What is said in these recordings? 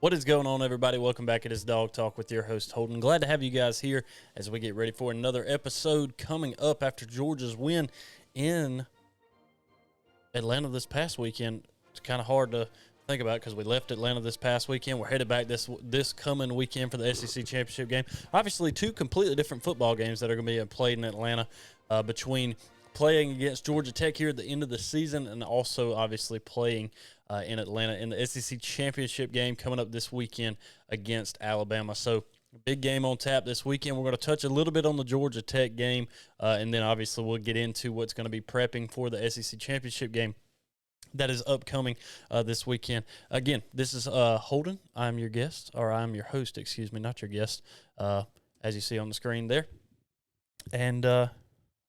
What is going on, everybody? Welcome back. It is Dog Talk with your host, Holden. Glad to have you guys here as we get ready for another episode coming up after Georgia's win in Atlanta this past weekend. It's kind of hard to think about because we left Atlanta this past weekend. We're headed back this coming weekend for the SEC Championship game. Obviously, two completely different football games that are going to be played in Atlanta between playing against Georgia Tech here at the end of the season and also obviously playing in Atlanta in the SEC Championship game coming up this weekend against Alabama. So big game on tap this weekend. We're going to touch a little bit on the Georgia Tech game, and then obviously we'll get into what's going to be prepping for the SEC Championship game that is upcoming this weekend. Again, this is Holden. I'm your guest, or I'm your host, excuse me, not your guest, as you see on the screen there. And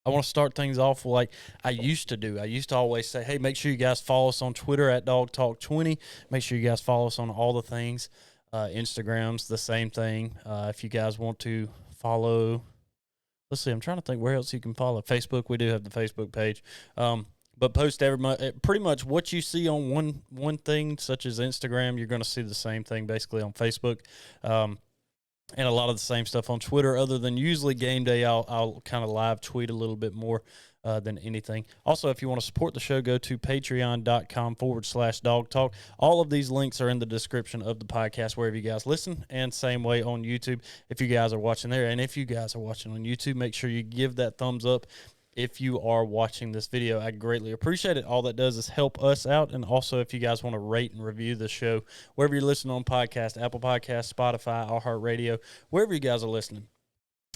I want to start things off like I used to do. I used to always say, hey, make sure you guys follow us on Twitter at DogTalk20. Make sure you guys follow us on all the things. Instagram's the same thing. If you guys want to follow, let's see, I'm trying to think where else you can follow. Facebook, we do have the Facebook page. But post pretty much what you see on one thing, such as Instagram, you're going to see the same thing basically on Facebook. And a lot of the same stuff on Twitter, other than usually game day, I'll kind of live tweet a little bit more than anything. Also, if you want to support the show, go to patreon.com/dogtalk. All of these links are in the description of the podcast, wherever you guys listen, and same way on YouTube if you guys are watching there. And if you guys are watching on YouTube, make sure you give that thumbs up. If you are watching this video, I greatly appreciate it. All that does is help us out. And also, if you guys want to rate and review the show, wherever you're listening on podcast, Apple Podcasts, Spotify, iHeartRadio, wherever you guys are listening,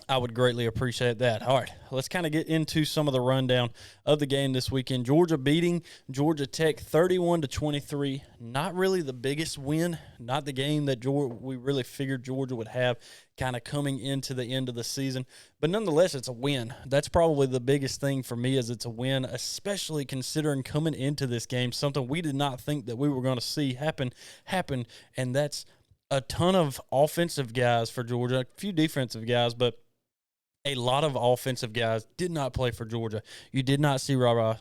I would greatly appreciate that. All right, let's kind of get into some of the rundown of the game this weekend. Georgia beating Georgia Tech 31-23. Not really the biggest win, not the game that we really figured Georgia would have kind of coming into the end of the season. But nonetheless, it's a win. That's probably the biggest thing for me is it's a win, especially considering coming into this game, something we did not think that we were going to see happen, and that's a ton of offensive guys for Georgia, a few defensive guys, but a lot of offensive guys did not play for Georgia. You did not see Thomas.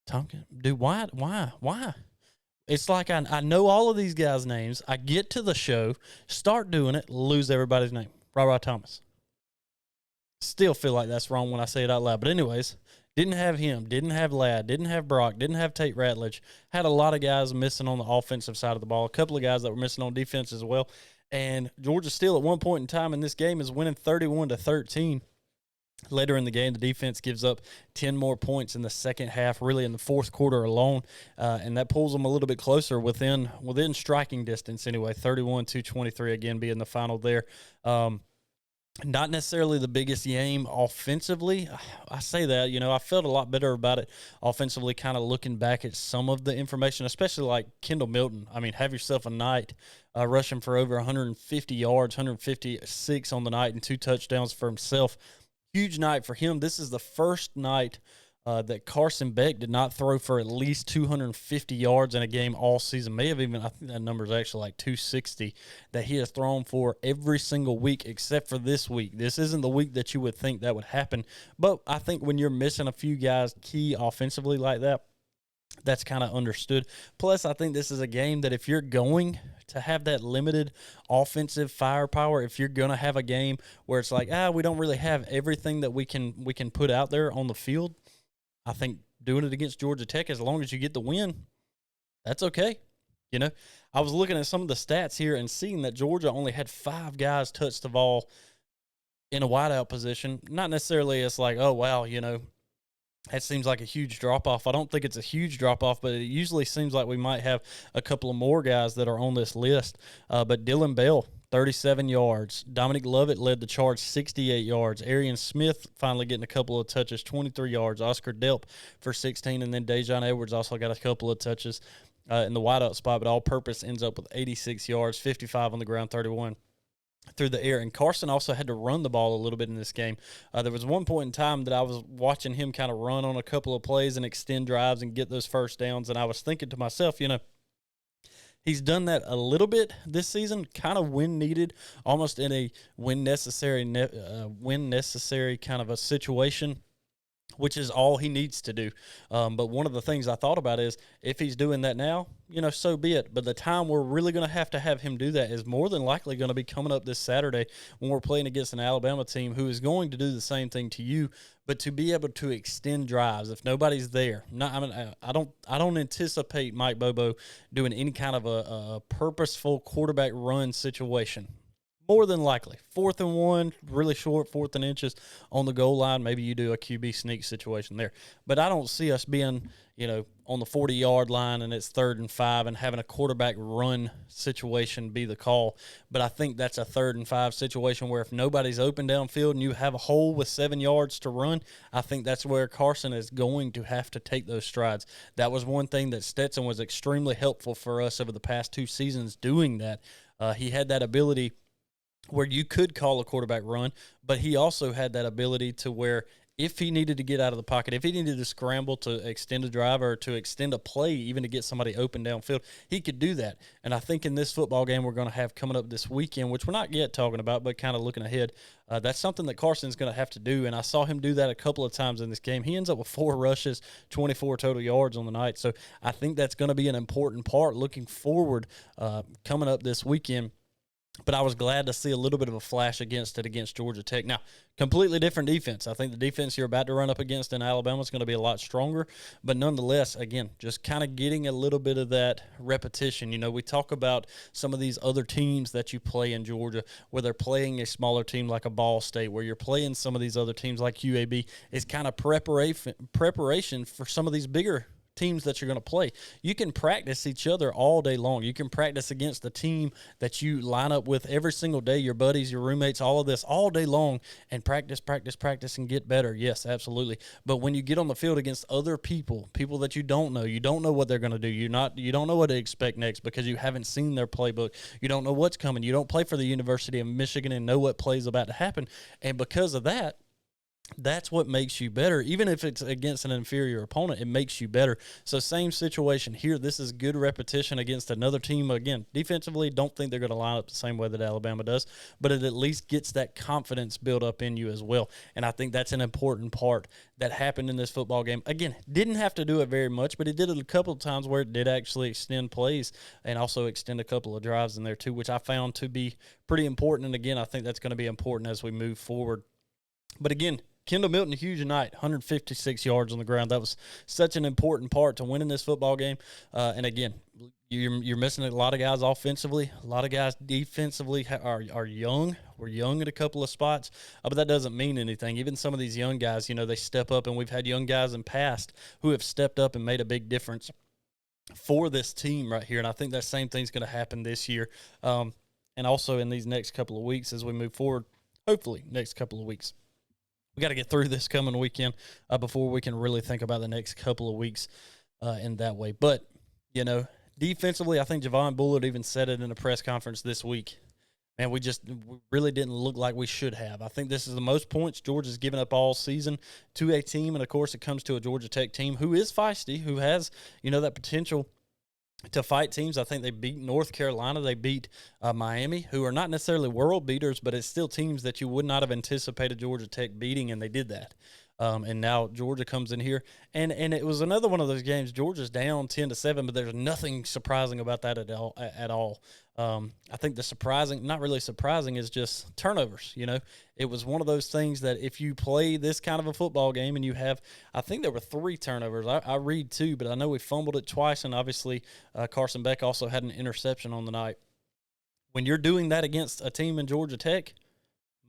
Dude, why? It's like I know all of these guys' names. I get to the show, start doing it, lose everybody's name. Thomas. Still feel like that's wrong when I say it out loud. But anyways, didn't have him, didn't have Ladd, didn't have Brock, didn't have Tate Ratledge. Had a lot of guys missing on the offensive side of the ball. A couple of guys that were missing on defense as well. And Georgia still at one point in time in this game is winning 31-13. Later in the game, the defense gives up 10 more points in the second half, really in the fourth quarter alone, and that pulls them a little bit closer within striking distance anyway, 31-23 again being the final there. Not necessarily the biggest game offensively. I say that, I felt a lot better about it offensively, kind of looking back at some of the information, especially like Kendall Milton. I mean, have yourself a night rushing for over 150 yards, 156 on the night, and 2 touchdowns for himself. Huge night for him. This is the first night that Carson Beck did not throw for at least 250 yards in a game all season. I think that number is actually like 260 that he has thrown for every single week except for this week. This isn't the week that you would think that would happen. But I think when you're missing a few guys key offensively like that, that's kind of understood. Plus, I think this is a game that if you're going to have that limited offensive firepower, if you're going to have a game where it's like, we don't really have everything that we can put out there on the field, I think doing it against Georgia Tech, as long as you get the win, that's okay. I was looking at some of the stats here and seeing that Georgia only had 5 guys touch the ball in a wideout position. Not necessarily it's like, oh, wow, that seems like a huge drop-off. I don't think it's a huge drop-off, but it usually seems like we might have a couple of more guys that are on this list. But Dylan Bell, 37 yards. Dominic Lovett led the charge, 68 yards. Arian Smith finally getting a couple of touches, 23 yards. Oscar Delp for 16, and then Dejon Edwards also got a couple of touches in the wideout spot, but all-purpose ends up with 86 yards, 55 on the ground, 31 through the air. And Carson also had to run the ball a little bit in this game. There was one point in time that I was watching him kind of run on a couple of plays and extend drives and get those first downs, and I was thinking to myself, he's done that a little bit this season, kind of when needed, almost in a when necessary kind of a situation. which is all he needs to do. But one of the things I thought about is if he's doing that now, so be it. But the time we're really going to have him do that is more than likely going to be coming up this Saturday when we're playing against an Alabama team who is going to do the same thing to you, but to be able to extend drives if nobody's there. I don't anticipate Mike Bobo doing any kind of a purposeful quarterback run situation. More than likely, 4th and 1, really short, 4th and inches on the goal line. Maybe you do a QB sneak situation there, but I don't see us being, on the 40-yard line and it's 3rd and 5 and having a quarterback run situation be the call. But I think that's a 3rd and 5 situation where if nobody's open downfield and you have a hole with 7 yards to run, I think that's where Carson is going to have to take those strides. That was one thing that Stetson was extremely helpful for us over the past 2 seasons doing that. He had that ability where you could call a quarterback run, but he also had that ability to where if he needed to get out of the pocket, if he needed to scramble to extend a drive or to extend a play, even to get somebody open downfield, he could do that. And I think in this football game we're going to have coming up this weekend, which we're not yet talking about, but kind of looking ahead, that's something that Carson's going to have to do. And I saw him do that a couple of times in this game. He ends up with 4 rushes, 24 total yards on the night. So I think that's going to be an important part looking forward coming up this weekend. But I was glad to see a little bit of a flash against Georgia Tech. Now, completely different defense. I think the defense you're about to run up against in Alabama is going to be a lot stronger. But nonetheless, again, just kind of getting a little bit of that repetition. We talk about some of these other teams that you play in Georgia where they're playing a smaller team like a Ball State, where you're playing some of these other teams like UAB. It's kind of preparation for some of these bigger teams that you're going to play. You can practice each other all day long. You can practice against the team that you line up with every single day, your buddies, your roommates, all of this all day long, and practice and get better. Yes, absolutely. But when you get on the field against other people that you don't know what they're going to do. You don't know what to expect next because you haven't seen their playbook. You don't know what's coming. You don't play for the University of Michigan and know what plays about to happen. And because of that, that's what makes you better. Even if it's against an inferior opponent, it makes you better. So same situation here. This is good repetition against another team. Again, defensively, don't think they're going to line up the same way that Alabama does, but it at least gets that confidence built up in you as well. And I think that's an important part that happened in this football game. Again, didn't have to do it very much, but it did it a couple of times where it did actually extend plays and also extend a couple of drives in there too, which I found to be pretty important. And again, I think that's going to be important as we move forward. But again, Kendall Milton, a huge night, 156 yards on the ground. That was such an important part to winning this football game. And again, you're missing a lot of guys offensively. A lot of guys defensively are young. We're young at a couple of spots, but that doesn't mean anything. Even some of these young guys, they step up, and we've had young guys in past who have stepped up and made a big difference for this team right here. And I think that same thing's going to happen this year, and also in these next couple of weeks as we move forward, hopefully next couple of weeks. We got to get through this coming weekend before we can really think about the next couple of weeks in that way. But, defensively, I think Javon Bullard even said it in a press conference this week. Man, we really didn't look like we should have. I think this is the most points Georgia's given up all season to a team. And, of course, it comes to a Georgia Tech team who is feisty, who has, that potential to fight teams. I think they beat North Carolina. They beat Miami, who are not necessarily world beaters, but it's still teams that you would not have anticipated Georgia Tech beating, and they did that. And now Georgia comes in here, and it was another one of those games. Georgia's down 10-7, but there's nothing surprising about that at all. I think the surprising, not really surprising, is just turnovers. It was one of those things that if you play this kind of a football game and you have, I think there were 3 turnovers. I read 2, but I know we fumbled it twice, and obviously Carson Beck also had an interception on the night. When you're doing that against a team in Georgia Tech,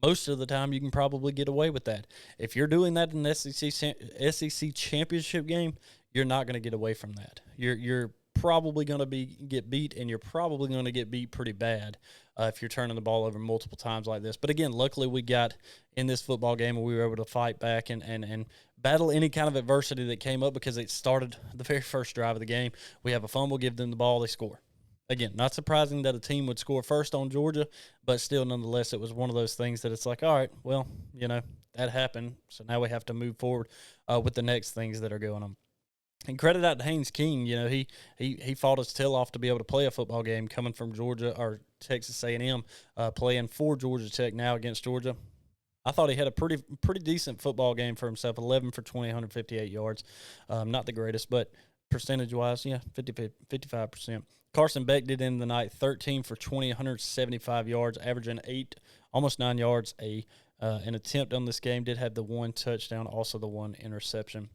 most of the time you can probably get away with that. If you're doing that in the SEC championship game, you're not going to get away from that. You're probably going to get beat, and you're probably going to get beat pretty bad if you're turning the ball over multiple times like this. But again, luckily we got in this football game and we were able to fight back and battle any kind of adversity that came up because it started the very first drive of the game. We have a fumble, give them the ball, they score. Again, not surprising that a team would score first on Georgia, but still, nonetheless, it was one of those things that it's like, all right, well, that happened, so now we have to move forward with the next things that are going on. And credit out to Haynes King, he fought his tail off to be able to play a football game coming from Georgia or Texas A&M, playing for Georgia Tech now against Georgia. I thought he had a pretty decent football game for himself. 11 for 20, 158 yards. Not the greatest, but percentage wise, yeah, 55%. Carson Beck did end the night 13 for 20, 175 yards, averaging almost 9 yards an attempt on this game. Did have the one touchdown, also the one interception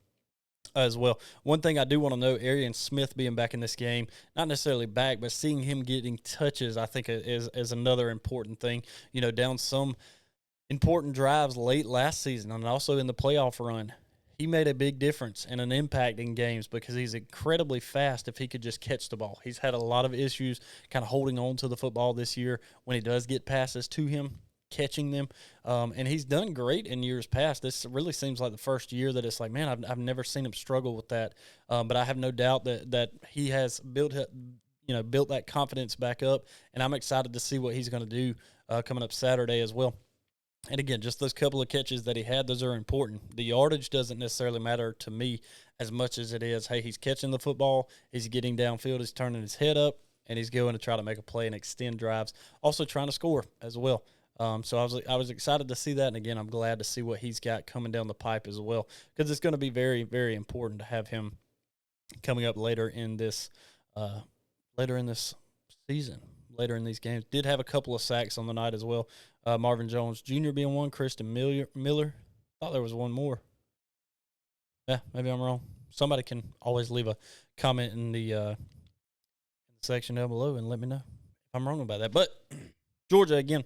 as well. One thing I do want to know, Arian Smith being back in this game, not necessarily back, but seeing him getting touches, I think is another important thing. Down some important drives late last season and also in the playoff run. He made a big difference and an impact in games because he's incredibly fast if he could just catch the ball. He's had a lot of issues kind of holding on to the football this year when he does get passes to him, catching them. And he's done great in years past. This really seems like the first year that it's like, man, I've never seen him struggle with that. But I have no doubt that he has built that confidence back up, and I'm excited to see what he's going to do coming up Saturday as well. And again, just those couple of catches that he had, those are important. The yardage doesn't necessarily matter to me as much as it is, hey, he's catching the football, he's getting downfield, he's turning his head up, and he's going to try to make a play and extend drives, also trying to score as well. So I was excited to see that, and again, I'm glad to see what he's got coming down the pipe as well, because it's going to be very, very important to have him coming up later in this season. Later in these games. Did have a couple of sacks on the night as well. Marvin Jones Jr. being one, Kristen Miller. Thought there was one more. Yeah, maybe I'm wrong. Somebody can always leave a comment in the section down below and let me know if I'm wrong about that. But Georgia, again,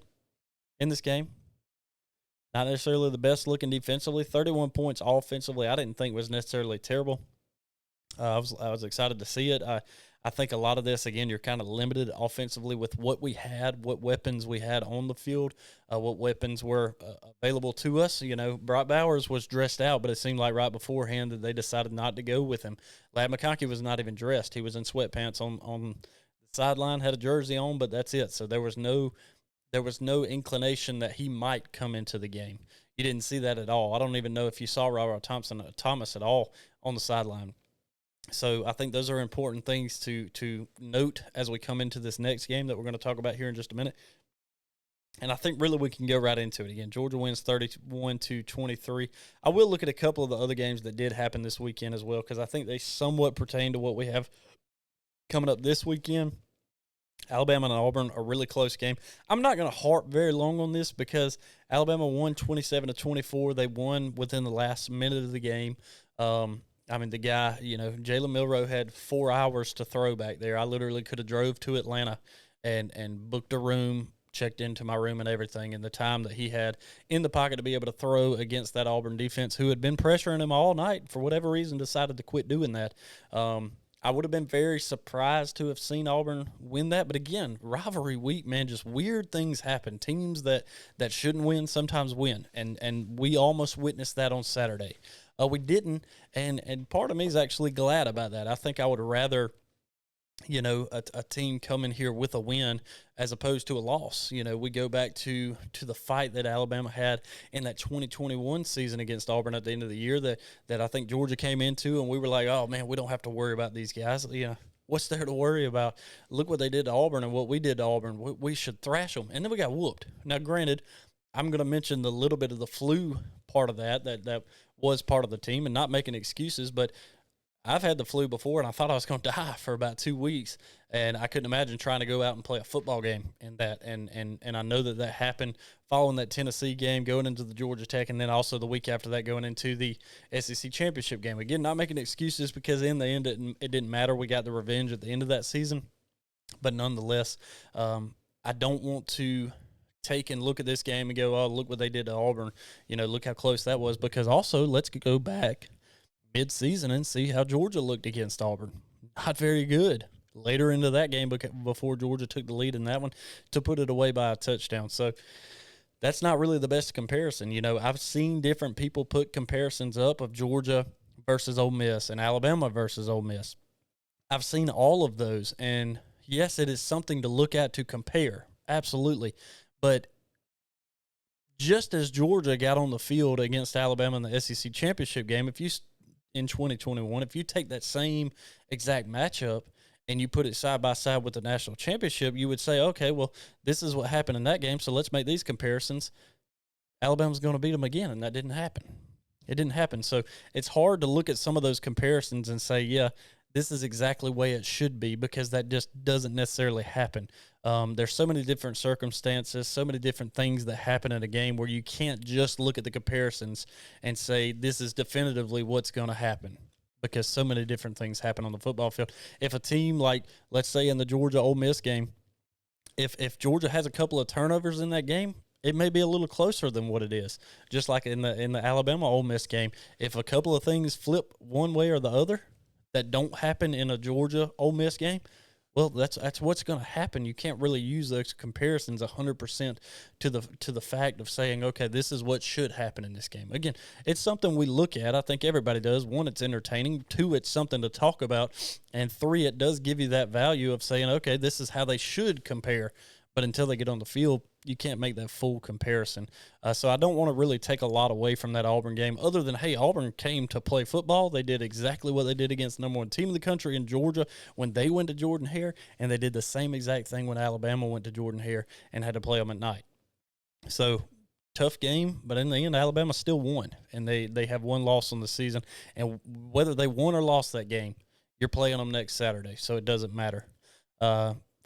in this game, not necessarily the best looking defensively. 31 points offensively, I didn't think was necessarily terrible. I was excited to see it. I think a lot of this, again, you're kind of limited offensively with what we had, what weapons we had on the field, what weapons were available to us. Brock Bowers was dressed out, but it seemed like right beforehand that they decided not to go with him. Ladd McConkey was not even dressed. He was in sweatpants on the sideline, had a jersey on, but that's it. So there was no inclination that he might come into the game. You didn't see that at all. I don't even know if you saw Robert Thomas at all on the sideline. So I think those are important things to note as we come into this next game that we're going to talk about here in just a minute. And I think really we can go right into it. Again, Georgia wins 31-23. I will look at a couple of the other games that did happen this weekend as well, because I think they somewhat pertain to what we have coming up this weekend. Alabama and Auburn, a really close game. I'm not going to harp very long on this because Alabama won 27-24. They won within the last minute of the game. The guy, Jalen Milroe had 4 hours to throw back there. I literally could have drove to Atlanta and booked a room, checked into my room and everything, and the time that he had in the pocket to be able to throw against that Auburn defense who had been pressuring him all night, for whatever reason decided to quit doing that. I would have been very surprised to have seen Auburn win that. But again, rivalry week, man, just weird things happen. Teams that shouldn't win sometimes win. And we almost witnessed that on Saturday. We didn't, and part of me is actually glad about that. I think I would rather, a team come in here with a win as opposed to a loss. We go back to the fight that Alabama had in that 2021 season against Auburn at the end of the year that I think Georgia came into, and we were like, oh, man, we don't have to worry about these guys. What's there to worry about? Look what they did to Auburn and what we did to Auburn. We should thrash them. And then we got whooped. Now, granted, I'm going to mention the little bit of the flu part of that was part of the team, and not making excuses, but I've had the flu before, and I thought I was going to die for about 2 weeks, and I couldn't imagine trying to go out and play a football game in that, and I know that happened following that Tennessee game, going into the Georgia Tech, and then also the week after that going into the SEC championship game. Again, not making excuses because in the end it didn't matter. We got the revenge at the end of that season, but nonetheless, I don't want to take and look at this game and go, oh, look what they did to Auburn. Look how close that was, because also let's go back mid-season and see how Georgia looked against Auburn. Not very good. Later into that game, before Georgia took the lead in that one, to put it away by a touchdown. So that's not really the best comparison. I've seen different people put comparisons up of Georgia versus Ole Miss and Alabama versus Ole Miss. I've seen all of those, and yes, it is something to look at to compare. Absolutely. But just as Georgia got on the field against Alabama in the SEC championship game, in 2021, if you take that same exact matchup and you put it side by side with the national championship, you would say, okay, well, this is what happened in that game, so let's make these comparisons. Alabama's going to beat them again, and that didn't happen. It didn't happen. So it's hard to look at some of those comparisons and say, yeah, this is exactly the way it should be, because that just doesn't necessarily happen. There's so many different circumstances, so many different things that happen in a game where you can't just look at the comparisons and say this is definitively what's going to happen, because so many different things happen on the football field. If a team like, let's say in the Georgia Ole Miss game, if Georgia has a couple of turnovers in that game, it may be a little closer than what it is. Just like in the Alabama Ole Miss game, if a couple of things flip one way or the other that don't happen in a Georgia Ole Miss game, well, that's what's going to happen. You can't really use those comparisons 100% to the fact of saying, okay, this is what should happen in this game. Again, it's something we look at. I think everybody does. One, it's entertaining. Two, it's something to talk about. And three, it does give you that value of saying, okay, this is how they should compare. But until they get on the field, you can't make that full comparison. So I don't want to really take a lot away from that Auburn game, other than, hey, Auburn came to play football. They did exactly what they did against the number one team in the country in Georgia when they went to Jordan-Hare, and they did the same exact thing when Alabama went to Jordan-Hare and had to play them at night. So tough game, but in the end, Alabama still won, and they have one loss on the season. And whether they won or lost that game, you're playing them next Saturday, so it doesn't matter.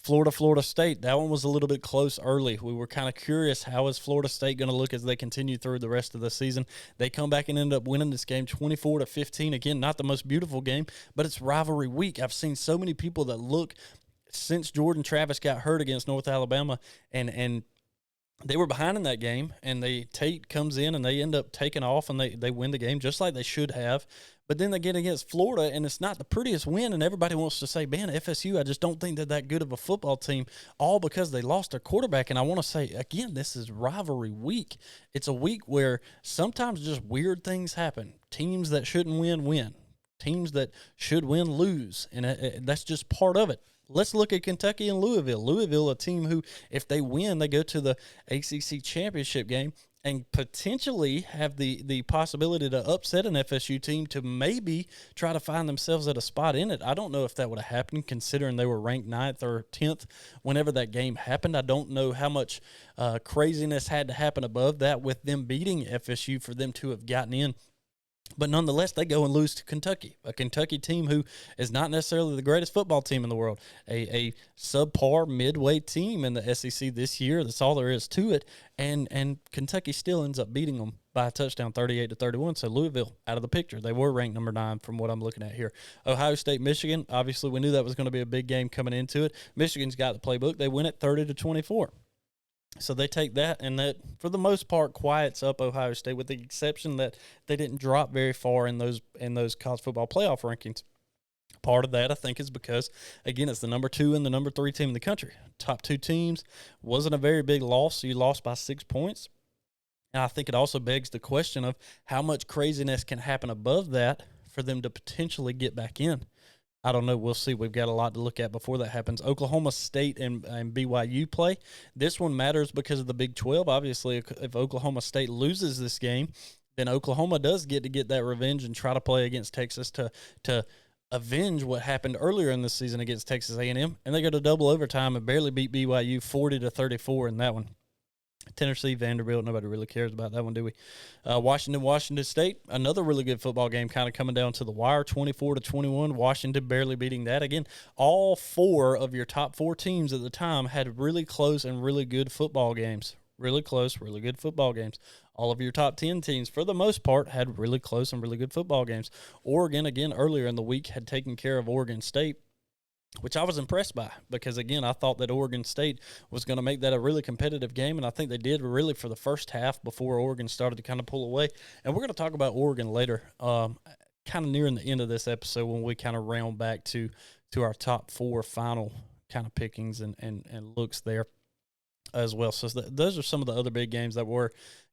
Florida State, that one was a little bit close early. We were kind of curious, how is Florida State going to look as they continue through the rest of the season? They come back and end up winning this game 24-15. Again, not the most beautiful game, but it's rivalry week. I've seen so many people that look, since Jordan Travis got hurt against North Alabama, and they were behind in that game, and Tate comes in, and they end up taking off, and they win the game just like they should have. But then they get against Florida, and it's not the prettiest win, and everybody wants to say, man, FSU, I just don't think they're that good of a football team, all because they lost their quarterback. And I want to say, again, this is rivalry week. It's a week where sometimes just weird things happen. Teams that shouldn't win. Teams that should win lose, and that's just part of it. Let's look at Kentucky and Louisville. Louisville, a team who, if they win, they go to the ACC championship game and potentially have the possibility to upset an FSU team to maybe try to find themselves at a spot in it. I don't know if that would have happened, considering they were ranked 9th or 10th whenever that game happened. I don't know how much craziness had to happen above that with them beating FSU for them to have gotten in. But nonetheless, they go and lose to Kentucky, a Kentucky team who is not necessarily the greatest football team in the world, a subpar midway team in the SEC this year. That's all there is to it. And Kentucky still ends up beating them by a touchdown, 38-31. So Louisville out of the picture. They were ranked number 9 from what I'm looking at here. Ohio State, Michigan. Obviously, we knew that was going to be a big game coming into it. Michigan's got the playbook. They win it 30-24. So they take that, and that, for the most part, quiets up Ohio State, with the exception that they didn't drop very far in those college football playoff rankings. Part of that, I think, is because, again, it's the number 2 and the number 3 team in the country. Top 2 teams. Wasn't a very big loss, so you lost by 6 points. And I think it also begs the question of how much craziness can happen above that for them to potentially get back in. I don't know. We'll see. We've got a lot to look at before that happens. Oklahoma State and BYU play. This one matters because of the Big 12. Obviously, if Oklahoma State loses this game, then Oklahoma does get to get that revenge and try to play against Texas to avenge what happened earlier in the season against Texas A&M. And they go to double overtime and barely beat BYU 40-34 in that one. Tennessee, Vanderbilt, nobody really cares about that one, do we? Washington State, another really good football game, kind of coming down to the wire, 24-21. Washington barely beating that. Again, all 4 of your top 4 teams at the time had really close and really good football games. Really close, really good football games. All of your top 10 teams, for the most part, had really close and really good football games. Oregon, again, earlier in the week, had taken care of Oregon State, which I was impressed by, because, again, I thought that Oregon State was going to make that a really competitive game, and I think they did really for the first half before Oregon started to kind of pull away. And we're going to talk about Oregon later, kind of nearing the end of this episode, when we kind of round back to our top 4 final kind of pickings and looks there as well. So those are some of the other big games that were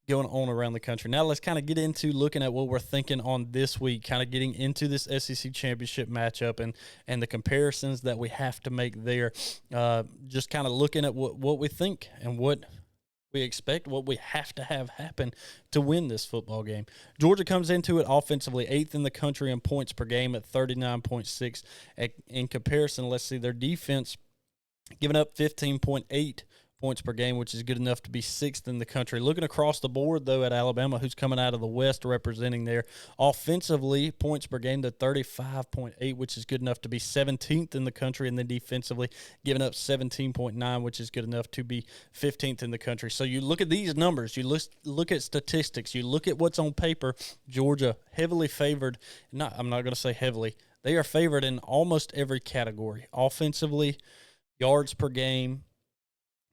going on around the country. Now let's kind of get into looking at what we're thinking on this week, kind of getting into this SEC championship matchup and the comparisons that we have to make there. Just kind of looking at what we think and what we expect, what we have to have happen to win this football game. Georgia comes into it offensively 8th in the country in points per game at 39.6. In comparison, let's see, their defense giving up 15.8 points per game, which is good enough to be 6th in the country. Looking across the board, though, at Alabama, who's coming out of the West representing there, offensively, points per game to 35.8, which is good enough to be 17th in the country, and then defensively, giving up 17.9, which is good enough to be 15th in the country. So you look at these numbers, you look at statistics, you look at what's on paper. Georgia heavily favored. I'm not going to say heavily. They are favored in almost every category. Offensively, yards per game,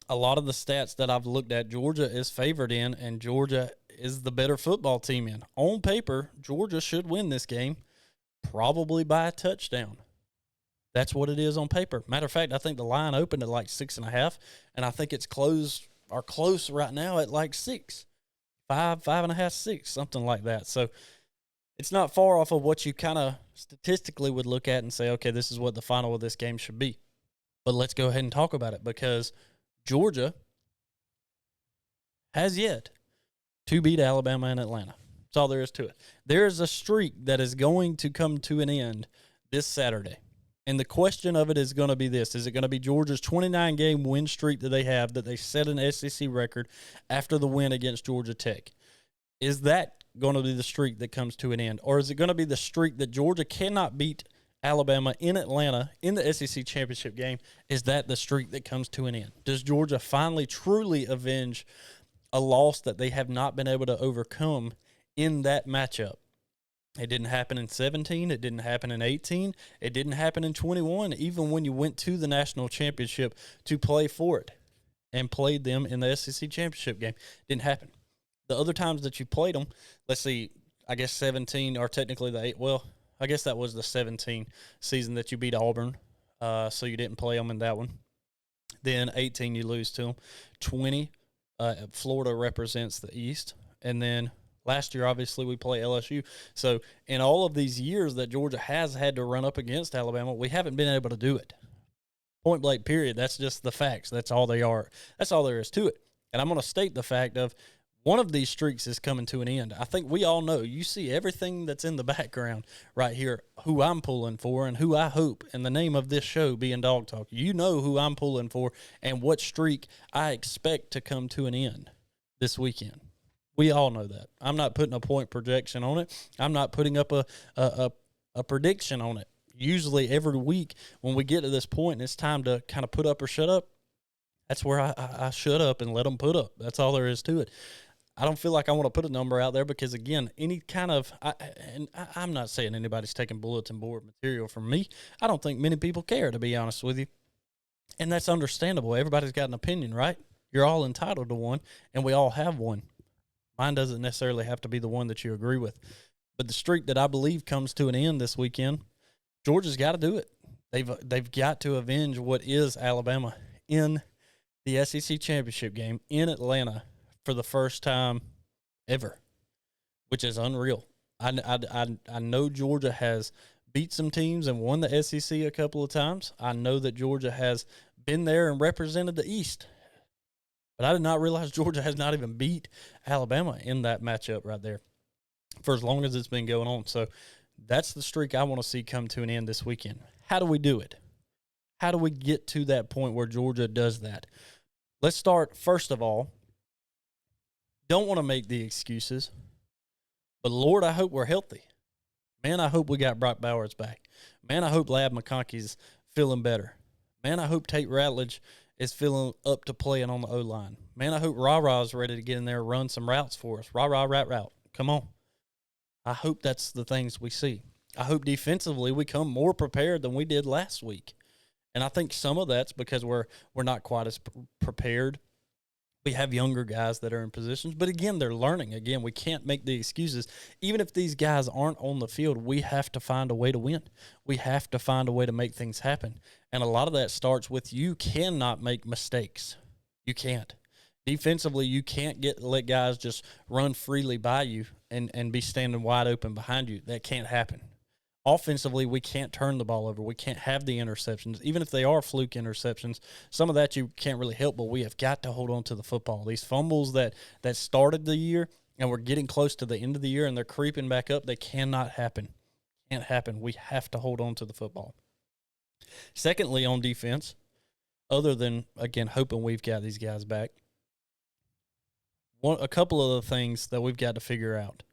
a lot of the stats that I've looked at, Georgia is favored in, and Georgia is the better football team in. On paper, Georgia should win this game, probably by a touchdown. That's what it is on paper. Matter of fact, I think the line opened at like 6.5, and I think it's close right now at like 6, 5.5, 6, something like that. So it's not far off of what you kind of statistically would look at and say, okay, this is what the final of this game should be. But let's go ahead and talk about it, because Georgia has yet to beat Alabama and Atlanta. That's all there is to it. There is a streak that is going to come to an end this Saturday. And the question of it is going to be this. Is it going to be Georgia's 29-game win streak that they have, that they set an SEC record after the win against Georgia Tech? Is that going to be the streak that comes to an end? Or is it going to be the streak that Georgia cannot beat Alabama in Atlanta in the SEC championship game? Is that the streak that comes to an end? Does Georgia finally truly avenge a loss that they have not been able to overcome in that matchup? It didn't happen in 17. It didn't happen in 18. It didn't happen in 21, even when you went to the national championship to play for it and played them in the SEC championship game. Didn't happen. The other times that you played them, let's see, I guess 17, or technically the 8, well, I guess that was the 17 season that you beat Auburn, so you didn't play them in that one. Then 18, you lose to them. 20, Florida represents the East. And then last year, obviously, we play LSU. So in all of these years that Georgia has had to run up against Alabama, we haven't been able to do it. Point blank, period. That's just the facts. That's all they are. That's all there is to it. And I'm going to state the fact of one of these streaks is coming to an end. I think we all know. You see everything that's in the background right here, who I'm pulling for and who I hope, in the name of this show being Dog Talk, you know who I'm pulling for and what streak I expect to come to an end this weekend. We all know that. I'm not putting a point projection on it. I'm not putting up a prediction on it. Usually every week when we get to this point and it's time to kind of put up or shut up, that's where I shut up and let them put up. That's all there is to it. I don't feel like I want to put a number out there because, again, any kind of I'm not saying anybody's taking bulletin board material from me. I don't think many people care, to be honest with you. And that's understandable. Everybody's got an opinion, right? You're all entitled to one, and we all have one. Mine doesn't necessarily have to be the one that you agree with. But the streak that I believe comes to an end this weekend, Georgia's got to do it. They've got to avenge what is Alabama in the SEC championship game in Atlanta for the first time ever, which is unreal. I know Georgia has beat some teams and won the SEC a couple of times. I know that Georgia has been there and represented the East. But I did not realize Georgia has not even beat Alabama in that matchup right there for as long as it's been going on. So that's the streak I want to see come to an end this weekend. How do we do it? How do we get to that point where Georgia does that? Let's start, first of all, don't want to make the excuses, but Lord, I hope we're healthy. Man, I hope we got Brock Bowers back. Man, I hope Lab McConkey's feeling better. Man, I hope Tate Ratledge is feeling up to playing on the O-line. Man, I hope Ra-Ra's ready to get in there and run some routes for us. Ra-Ra, route. Come on. I hope that's the things we see. I hope defensively we come more prepared than we did last week. And I think some of that's because we're not quite as prepared. We have younger guys that are in positions, but again, they're learning. Again, we can't make the excuses. Even if these guys aren't on the field, we have to find a way to win. We have to find a way to make things happen. And a lot of that starts with you cannot make mistakes. You can't. Defensively, you can't let guys just run freely by you and be standing wide open behind you. That can't happen. Offensively, we can't turn the ball over. We can't have the interceptions. Even if they are fluke interceptions, some of that you can't really help, but we have got to hold on to the football. These fumbles that started the year and we're getting close to the end of the year and they're creeping back up, they cannot happen. Can't happen. We have to hold on to the football. Secondly, on defense, other than, again, hoping we've got these guys back. A couple of the things that we've got to figure out.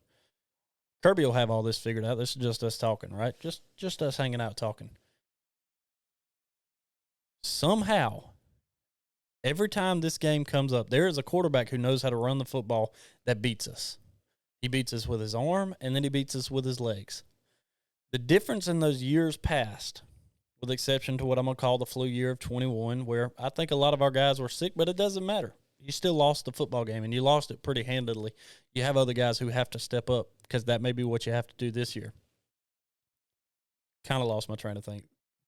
Kirby will have all this figured out. This is just us talking, right? Just us hanging out talking. Somehow, every time this game comes up, there is a quarterback who knows how to run the football that beats us. He beats us with his arm, and then he beats us with his legs. The difference in those years past, with exception to what I'm going to call the flu year of 21, where I think a lot of our guys were sick, but it doesn't matter. You still lost the football game, and you lost it pretty handedly. You have other guys who have to step up because that may be what you have to do this year. Kind of lost my train of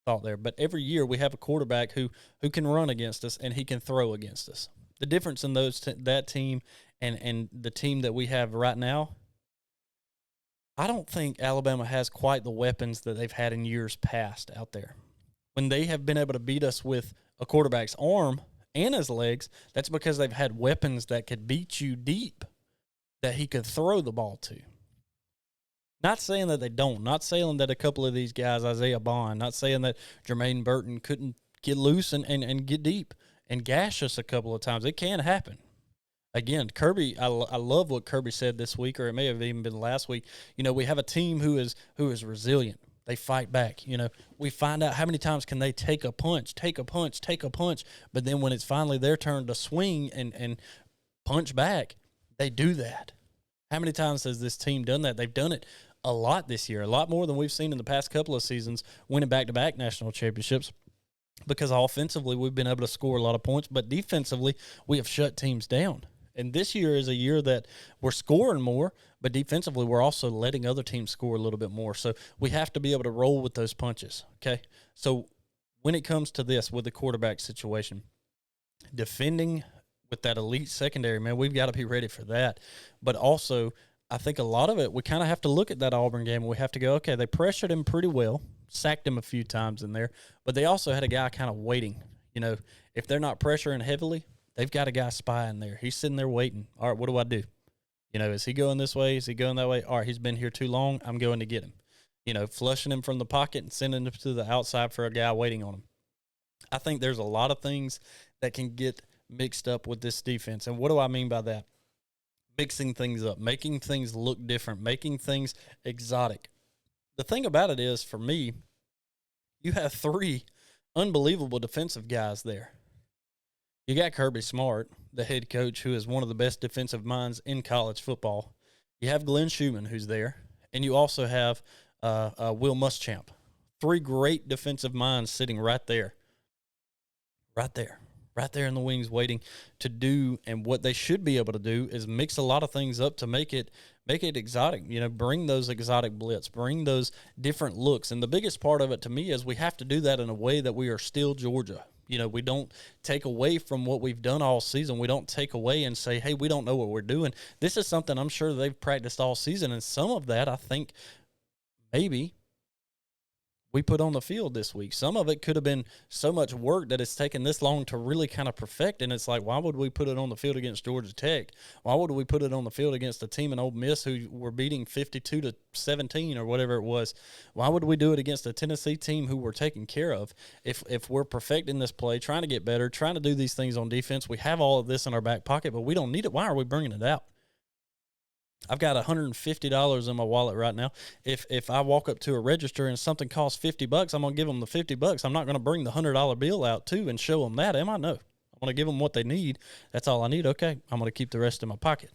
thought there. But every year we have a quarterback who can run against us and he can throw against us. The difference in that team and the team that we have right now, I don't think Alabama has quite the weapons that they've had in years past out there. When they have been able to beat us with a quarterback's arm and his legs, that's because they've had weapons that could beat you deep, that he could throw the ball to. Not saying that they don't. Not saying that a couple of these guys, Isaiah Bond, not saying that Jermaine Burton couldn't get loose and get deep and gash us a couple of times. It can happen. Again, Kirby, I love what Kirby said this week, or it may have even been last week. You know, we have a team who is resilient. They fight back. You know, we find out how many times can they take a punch, but then when it's finally their turn to swing and punch back, they do that. How many times has this team done that? They've done it a lot this year, a lot more than we've seen in the past couple of seasons, winning back-to-back national championships, because offensively we've been able to score a lot of points, but defensively we have shut teams down. And this year is a year that we're scoring more, but defensively we're also letting other teams score a little bit more. So we have to be able to roll with those punches, okay? So when it comes to this with the quarterback situation, defending with that elite secondary, man, we've got to be ready for that. But also, I think a lot of it, we kind of have to look at that Auburn game and we have to go, okay, they pressured him pretty well, sacked him a few times in there, but they also had a guy kind of waiting. You know, if they're not pressuring heavily, they've got a guy spying there. He's sitting there waiting. All right, what do I do? You know, is he going this way? Is he going that way? All right, he's been here too long. I'm going to get him. You know, flushing him from the pocket and sending him to the outside for a guy waiting on him. I think there's a lot of things that can get mixed up with this defense. And what do I mean by that? Mixing things up, making things look different, making things exotic. The thing about it is, for me, you have three unbelievable defensive guys there. You got Kirby Smart, the head coach, who is one of the best defensive minds in college football. You have Glenn Schumann, who's there. And you also have Will Muschamp. Three great defensive minds sitting right there. Right there in the wings waiting to do, and what they should be able to do is mix a lot of things up to make it exotic. You know, bring those exotic blitz, bring those different looks. And the biggest part of it to me is we have to do that in a way that we are still Georgia. You know, we don't take away from what we've done all season. We don't take away and say, hey, we don't know what we're doing. This is something I'm sure they've practiced all season, and some of that I think maybe we put on the field this week. Some of it could have been so much work that it's taken this long to really kind of perfect, and it's like, why would we put it on the field against Georgia Tech? Why would we put it on the field against a team in Ole Miss who were beating 52-17 or whatever it was? Why would we do it against a Tennessee team who we're taking care of? If we're perfecting this play, trying to get better, trying to do these things on defense, we have all of this in our back pocket, but we don't need it. Why are we bringing it out? I've got $150 in my wallet right now. If I walk up to a register and something costs $50, I'm going to give them the $50. I'm not going to bring the $100 bill out too and show them that, am I? No. I'm going to give them what they need. That's all I need. Okay, I'm going to keep the rest in my pocket.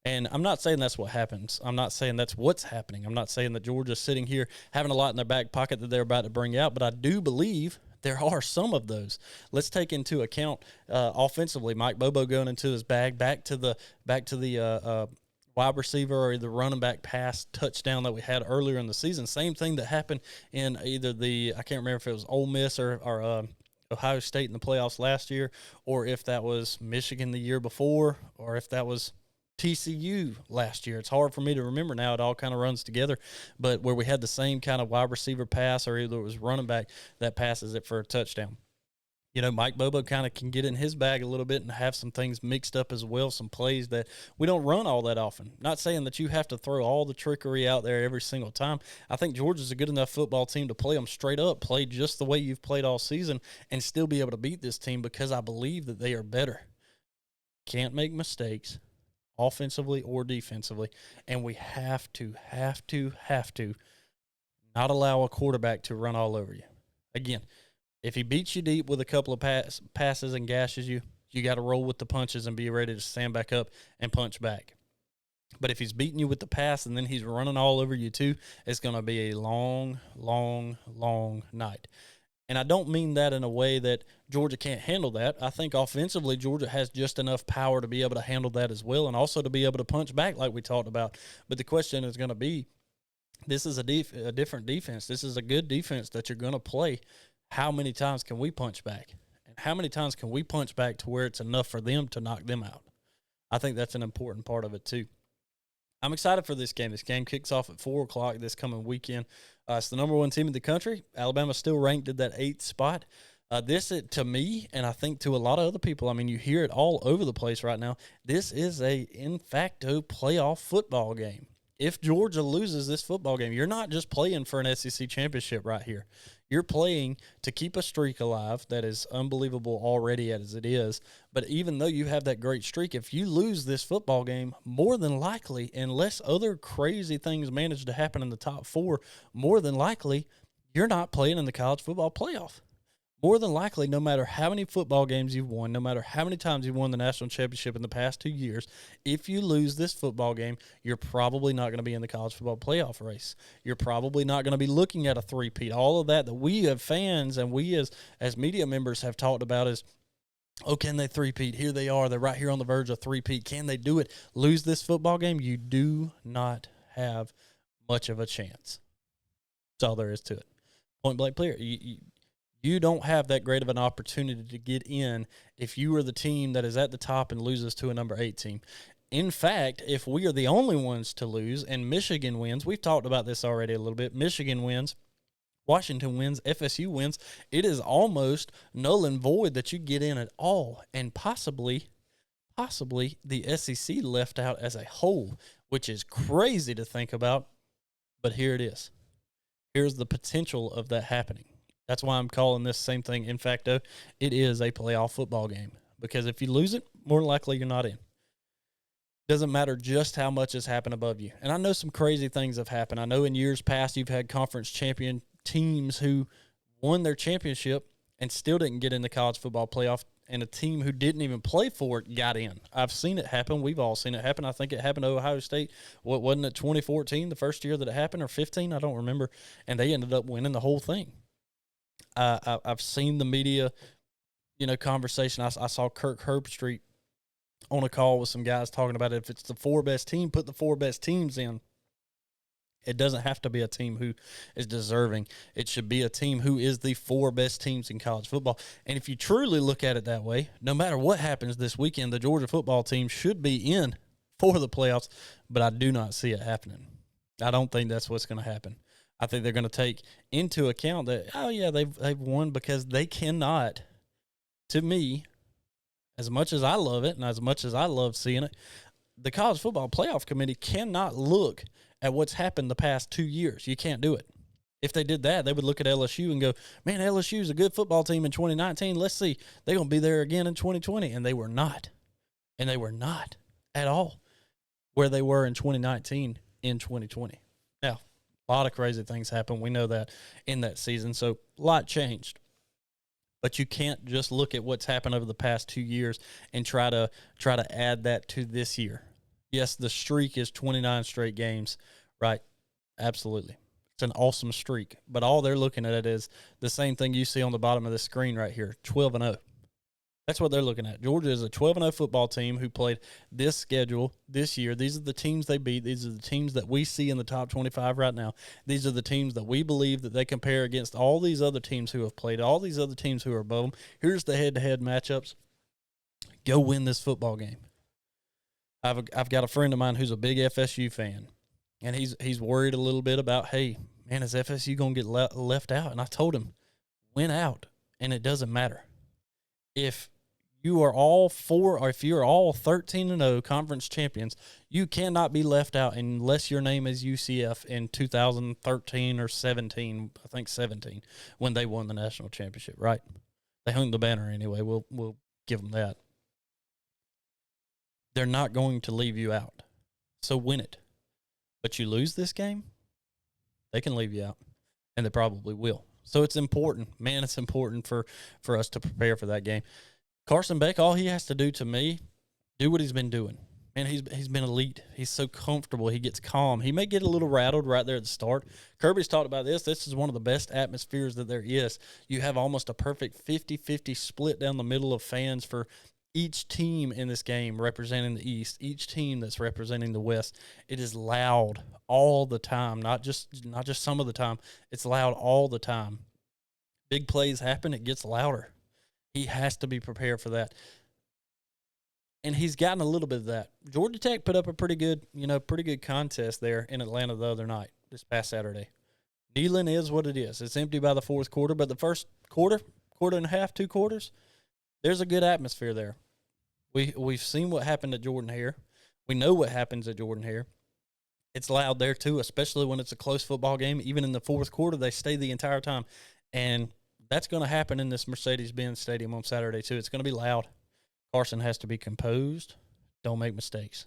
And I'm not saying that's what happens. I'm not saying that's what's happening. I'm not saying that Georgia's sitting here having a lot in their back pocket that they're about to bring out, but I do believe there are some of those. Let's take into account offensively, Mike Bobo going into his bag, back to the wide receiver or the running back pass touchdown that we had earlier in the season. Same thing that happened in either I can't remember if it was Ole Miss or Ohio State in the playoffs last year, or if that was Michigan the year before, or if that was TCU last year. It's hard for me to remember now. It all kind of runs together. But where we had the same kind of wide receiver pass, or either it was running back that passes it for a touchdown. Mike Bobo kind of can get in his bag a little bit and have some things mixed up as well, some plays that we don't run all that often. Not saying that you have to throw all the trickery out there every single time. I think Georgia's a good enough football team to play them straight up, play just the way you've played all season, and still be able to beat this team because I believe that they are better. Can't make mistakes offensively or defensively, and we have to not allow a quarterback to run all over you. Again, if he beats you deep with a couple of passes and gashes you, you got to roll with the punches and be ready to stand back up and punch back. But if he's beating you with the pass and then he's running all over you too, it's going to be a long, long, long night. And I don't mean that in a way that Georgia can't handle that. I think offensively Georgia has just enough power to be able to handle that as well, and also to be able to punch back like we talked about. But the question is going to be, this is a different defense. This is a good defense that you're going to play. How many times can we punch back? And how many times can we punch back to where it's enough for them to knock them out? I think that's an important part of it too. I'm excited for this game. This game kicks off at 4 o'clock this coming weekend. It's the number one team in the country. Alabama's still ranked at that 8th spot. This, to me, and I think to a lot of other people, I mean, you hear it all over the place right now, this is a in facto playoff football game. If Georgia loses this football game, you're not just playing for an SEC championship right here. You're playing to keep a streak alive that is unbelievable already as it is. But even though you have that great streak, if you lose this football game, more than likely, unless other crazy things manage to happen in the top 4, more than likely, you're not playing in the college football playoff. More than likely, no matter how many football games you've won, no matter how many times you've won the national championship in the past 2 years, if you lose this football game, you're probably not going to be in the college football playoff race. You're probably not going to be looking at a three-peat. All of that we as fans and we as media members have talked about is, oh, can they three-peat? Here they are. They're right here on the verge of three-peat. Can they do it? Lose this football game? You do not have much of a chance. That's all there is to it. Point-blank clear. You don't have that great of an opportunity to get in if you are the team that is at the top and loses to a number 8 team. In fact, if we are the only ones to lose and Michigan wins, we've talked about this already a little bit, Michigan wins, Washington wins, FSU wins, it is almost null and void that you get in at all, and possibly the SEC left out as a whole, which is crazy to think about, but here it is. Here's the potential of that happening. That's why I'm calling this same thing. In fact, it is a playoff football game, because if you lose it, more likely you're not in. Doesn't matter just how much has happened above you. And I know some crazy things have happened. I know in years past you've had conference champion teams who won their championship and still didn't get in the college football playoff, and a team who didn't even play for it got in. I've seen it happen. We've all seen it happen. I think it happened to Ohio State. What, wasn't it 2014, the first year that it happened, or 15? I don't remember. And they ended up winning the whole thing. I've seen the media, conversation. I saw Kirk Herbstreit on a call with some guys talking about it. If it's the 4 best team, put the 4 best teams in. It doesn't have to be a team who is deserving. It should be a team who is the 4 best teams in college football. And if you truly look at it that way, no matter what happens this weekend, the Georgia football team should be in for the playoffs, but I do not see it happening. I don't think that's what's going to happen. I think they're going to take into account that, oh, yeah, they've won, because they cannot, to me, as much as I love it and as much as I love seeing it, the College Football Playoff Committee cannot look at what's happened the past 2 years. You can't do it. If they did that, they would look at LSU and go, man, LSU is a good football team in 2019. Let's see. They're going to be there again in 2020. And they were not. And they were not at all where they were in 2019 in 2020. Now, a lot of crazy things happened. We know that in that season. So a lot changed. But you can't just look at what's happened over the past 2 years and try to add that to this year. Yes, the streak is 29 straight games, right? Absolutely. It's an awesome streak. But all they're looking at it is the same thing you see on the bottom of the screen right here, 12-0. That's what they're looking at. Georgia is a 12-0 football team who played this schedule this year. These are the teams they beat. These are the teams that we see in the top 25 right now. These are the teams that we believe that they compare against all these other teams who have played, all these other teams who are above them. Here's the head-to-head matchups. Go win this football game. I've got a friend of mine who's a big FSU fan, and he's worried a little bit about, hey, man, is FSU going to get left out? And I told him, win out, and it doesn't matter. If you are all four, or if you're all 13-0 conference champions, you cannot be left out unless your name is UCF in 2013 or 17. I think 17 when they won the national championship. Right? They hung the banner anyway. We'll give them that. They're not going to leave you out. So win it. But you lose this game, they can leave you out, and they probably will. So it's important. Man, it's important for us to prepare for that game. Carson Beck, all he has to do, to me, do what he's been doing. Man, he's been elite. He's so comfortable. He gets calm. He may get a little rattled right there at the start. Kirby's talked about this. This is one of the best atmospheres that there is. You have almost a perfect 50-50 split down the middle of fans for each team in this game representing the East, each team that's representing the West. It is loud all the time, not just some of the time. It's loud all the time. Big plays happen, it gets louder. He has to be prepared for that. And he's gotten a little bit of that. Georgia Tech put up a pretty good contest there in Atlanta the other night, this past Saturday. Neyland is what it is. It's empty by the fourth quarter, but the first quarter and a half, 2 quarters, there's a good atmosphere there. We've seen what happened at Jordan-Hare. We know what happens at Jordan-Hare. It's loud there too, especially when it's a close football game. Even in the fourth quarter, they stay the entire time. And that's going to happen in this Mercedes-Benz Stadium on Saturday too. It's going to be loud. Carson has to be composed. Don't make mistakes.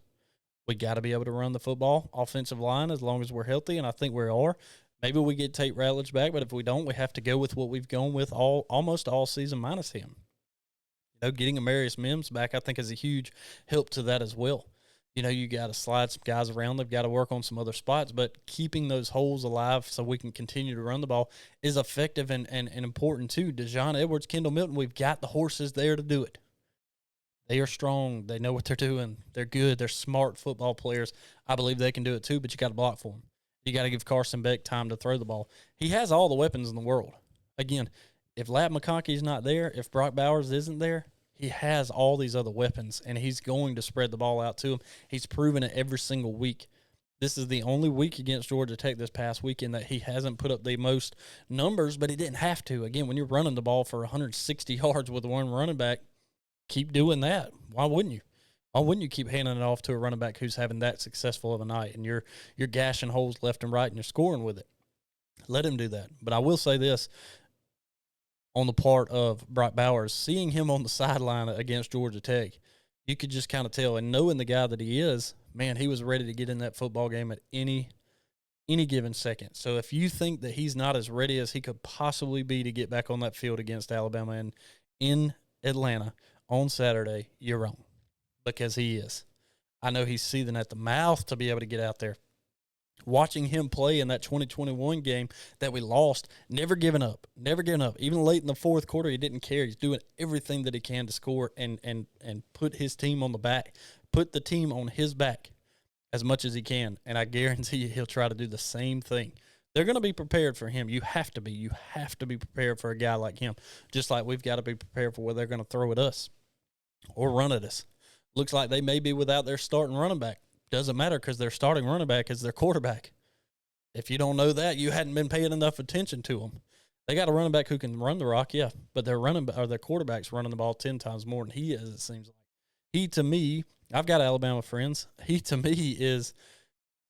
We got to be able to run the football, offensive line, as long as we're healthy, and I think we are. Maybe we get Tate Ratledge back, but if we don't, we have to go with what we've gone with almost all season minus him. Getting Amarius Mims back, I think, is a huge help to that as well. You got to slide some guys around. They've got to work on some other spots, but keeping those holes alive so we can continue to run the ball is effective and important too. DeJon Edwards, Kendall Milton, we've got the horses there to do it. They are strong. They know what they're doing. They're good. They're smart football players. I believe they can do it too, but you got to block for them. You got to give Carson Beck time to throw the ball. He has all the weapons in the world. Again, if Lat McConkey's not there, if Brock Bowers isn't there, he has all these other weapons, and he's going to spread the ball out to him. He's proven it every single week. This is the only week against Georgia Tech this past weekend that he hasn't put up the most numbers, but he didn't have to. Again, when you're running the ball for 160 yards with one running back, keep doing that. Why wouldn't you? Why wouldn't you keep handing it off to a running back who's having that successful of a night, and you're gashing holes left and right, and you're scoring with it? Let him do that. But I will say this. On the part of Brock Bowers, seeing him on the sideline against Georgia Tech, you could just kind of tell, and knowing the guy that he is, man, he was ready to get in that football game at any given second. So if you think that he's not as ready as he could possibly be to get back on that field against Alabama and in Atlanta on Saturday, you're wrong, because he is. I know he's seething at the mouth to be able to get out there. Watching him play in that 2021 game that we lost, never giving up. Even late in the fourth quarter, he didn't care. He's doing everything that he can to score and put his team on the back, put the team on his back as much as he can. And I guarantee you he'll try to do the same thing. They're going to be prepared for him. You have to be. You have to be prepared for a guy like him, just like we've got to be prepared for what they're going to throw at us or run at us. Looks like they may be without their starting running back. Doesn't matter because their starting running back is their quarterback. If you don't know that, you hadn't been paying enough attention to them. They got a running back who can run the rock, yeah, but their quarterback's running the ball 10 times more than he is, it seems like. He, to me, I've got Alabama friends. He, to me, is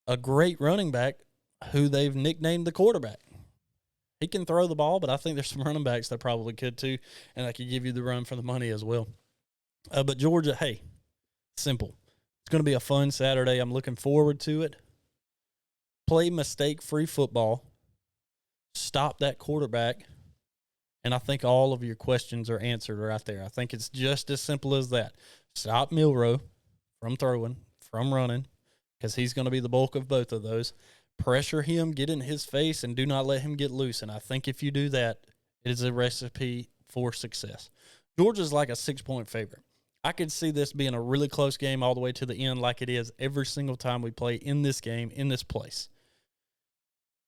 a great running back who they've nicknamed the quarterback. He can throw the ball, but I think there's some running backs that probably could too, and that could give you the run for the money as well. But Georgia, hey, simple. It's going to be a fun Saturday. I'm looking forward to it. Play mistake-free football. Stop that quarterback. And I think all of your questions are answered right there. I think it's just as simple as that. Stop Milroe from throwing, from running, because he's going to be the bulk of both of those. Pressure him, get in his face, and do not let him get loose. And I think if you do that, it is a recipe for success. Georgia's like a 6-point favorite. I could see this being a really close game all the way to the end like it is every single time we play in this game, in this place.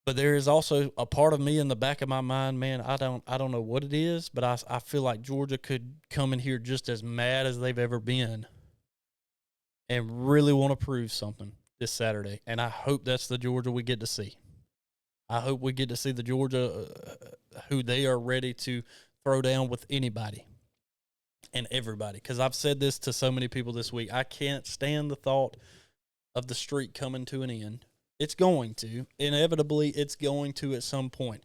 But there is also a part of me in the back of my mind, man, I don't know what it is, but I feel like Georgia could come in here just as mad as they've ever been and really want to prove something this Saturday. And I hope that's the Georgia we get to see. I hope we get to see the Georgia who they are ready to throw down with anybody. and everybody, because I've said this to so many people this week. I can't stand the thought of the streak coming to an end. It's going to. Inevitably, it's going to at some point.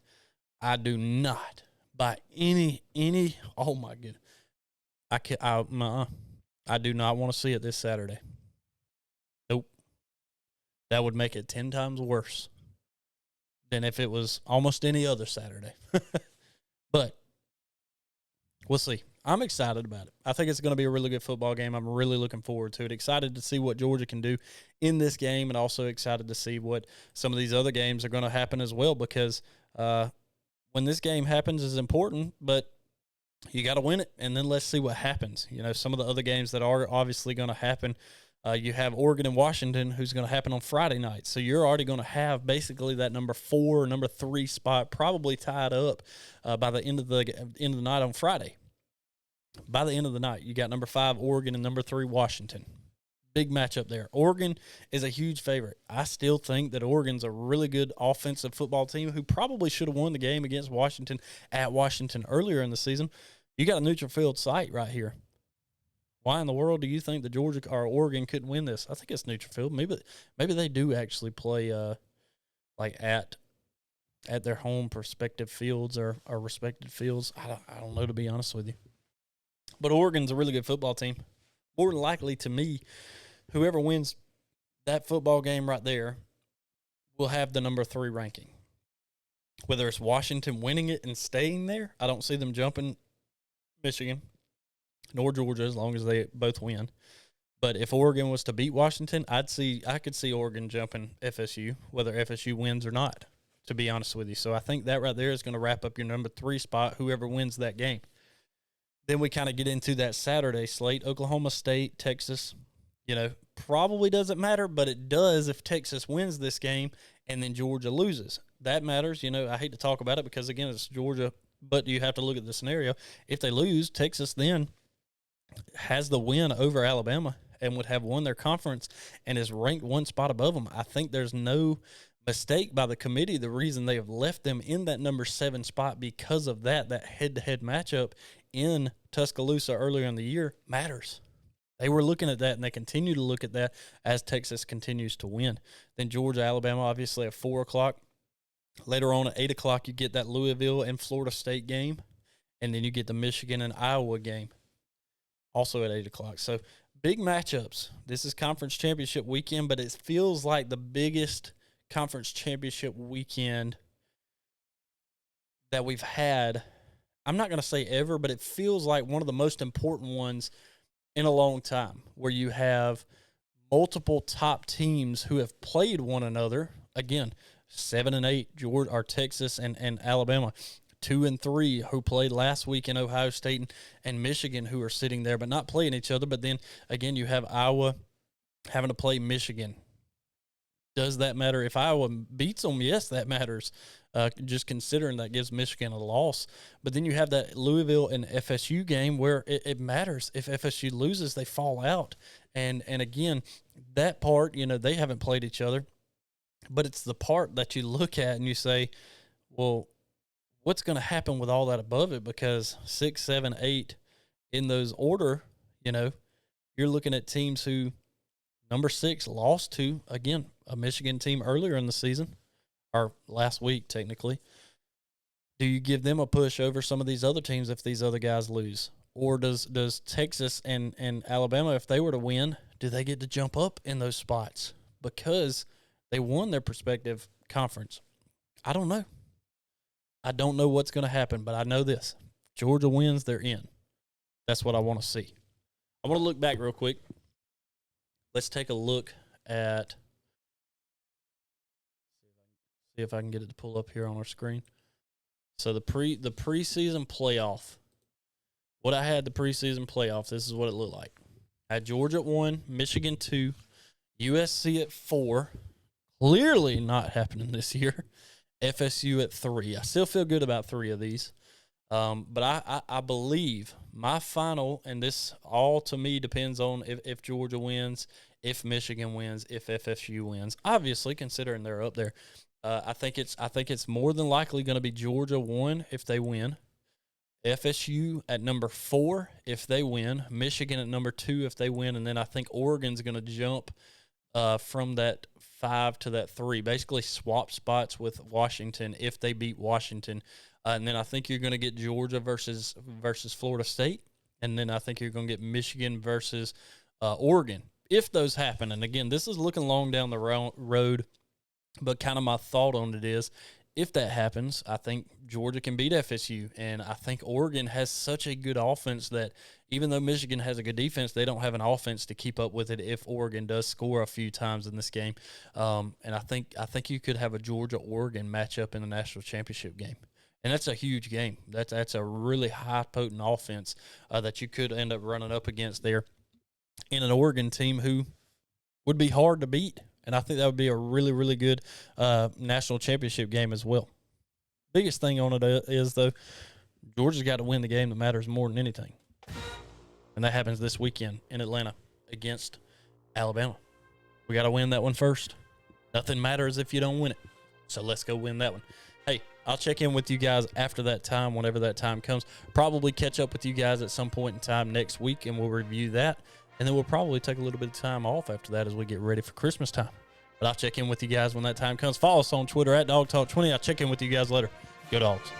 I do not, by any, oh my goodness. I do not want to see it this Saturday. Nope. That would make it 10 times worse than if it was almost any other Saturday. But we'll see. I'm excited about it. I think it's going to be a really good football game. I'm really looking forward to it. Excited to see what Georgia can do in this game, and also excited to see what some of these other games are going to happen as well, because when this game happens is important, but you got to win it, and then let's see what happens. You know, some of the other games that are obviously going to happen, you have Oregon and Washington, who's going to happen on Friday night. So you're already going to have basically that number 4 or number 3 spot probably tied up by the end of the night on Friday. By the end of the night, you got number 5 Oregon and number 3 Washington. Big matchup there. Oregon is a huge favorite. I still think that Oregon's a really good offensive football team who probably should have won the game against Washington at Washington earlier in the season. You got a neutral field site right here. Why in the world do you think that Georgia or Oregon couldn't win this? I think it's neutral field. Maybe they do actually play like at their home prospective fields or respected fields. I don't know, to be honest with you. But Oregon's a really good football team. More than likely, to me, whoever wins that football game right there will have the number 3 ranking. Whether it's Washington winning it and staying there, I don't see them jumping Michigan nor Georgia as long as they both win. But if Oregon was to beat Washington, I could see Oregon jumping FSU, whether FSU wins or not, to be honest with you. So I think that right there is going to wrap up your number 3 spot, whoever wins that game. Then we kind of get into that Saturday slate. Oklahoma State, Texas, probably doesn't matter, but it does if Texas wins this game and then Georgia loses. That matters. I hate to talk about it because, again, it's Georgia, but you have to look at the scenario. If they lose, Texas then has the win over Alabama and would have won their conference and is ranked 1 spot above them. I think there's no mistake by the committee. The reason they have left them in that number 7 spot because of that head-to-head matchup in Tuscaloosa earlier in the year matters. They were looking at that, and they continue to look at that as Texas continues to win. Then Georgia, Alabama, obviously at 4 o'clock. Later on at 8 o'clock, you get that Louisville and Florida State game, and then you get the Michigan and Iowa game also at 8 o'clock. So big matchups. This is conference championship weekend, but it feels like the biggest conference championship weekend that we've had. I'm not going to say ever, but it feels like one of the most important ones in a long time, where you have multiple top teams who have played one another. Again, 7 and 8, Georgia or Texas and Alabama. 2 and 3 who played last week in Ohio State and Michigan, who are sitting there but not playing each other. But then again, you have Iowa having to play Michigan. Does that matter? If Iowa beats them, yes, that matters. Just considering that gives Michigan a loss. But then you have that Louisville and FSU game where it matters. If FSU loses, they fall out. And again, that part, they haven't played each other. But it's the part that you look at and you say, well, what's going to happen with all that above it? Because 6, 7, 8 in those order, you're looking at teams who number 6 lost to, again, a Michigan team earlier in the season. Or last week, technically. Do you give them a push over some of these other teams if these other guys lose? Or does Texas and Alabama, if they were to win, do they get to jump up in those spots because they won their respective conference? I don't know. I don't know what's going to happen, but I know this. Georgia wins, they're in. That's what I want to see. I want to look back real quick. Let's take a look at... See if I can get it to pull up here on our screen. So the preseason playoff. What I had the preseason playoff, this is what it looked like. I had Georgia at 1, Michigan 2, USC at 4. Clearly not happening this year. FSU at 3. I still feel good about 3 of these. But I believe my final, and this all to me depends on if Georgia wins, if Michigan wins, if FSU wins. Obviously, considering they're up there. I think it's more than likely going to be Georgia 1 if they win. FSU at number 4 if they win, Michigan at number 2 if they win, and then I think Oregon's going to jump from that 5 to that 3, basically swap spots with Washington if they beat Washington. And then I think you're going to get Georgia versus Florida State, and then I think you're going to get Michigan versus Oregon if those happen. And again, this is looking long down the road, but kind of my thought on it is, if that happens, I think Georgia can beat FSU, and I think Oregon has such a good offense that even though Michigan has a good defense, they don't have an offense to keep up with it if Oregon does score a few times in this game. And I think you could have a Georgia-Oregon matchup in the national championship game, and that's a huge game. That's a really high potent offense that you could end up running up against there in an Oregon team who would be hard to beat. And I think that would be a really, really good national championship game as well. Biggest thing on it is, though, Georgia's got to win the game that matters more than anything. And that happens this weekend in Atlanta against Alabama. We got to win that one first. Nothing matters if you don't win it. So let's go win that one. Hey, I'll check in with you guys after that time, whenever that time comes. Probably catch up with you guys at some point in time next week, and we'll review that. And then we'll probably take a little bit of time off after that as we get ready for Christmas time. But I'll check in with you guys when that time comes. Follow us on Twitter at DawgTalk20. I'll check in with you guys later. Go Dogs.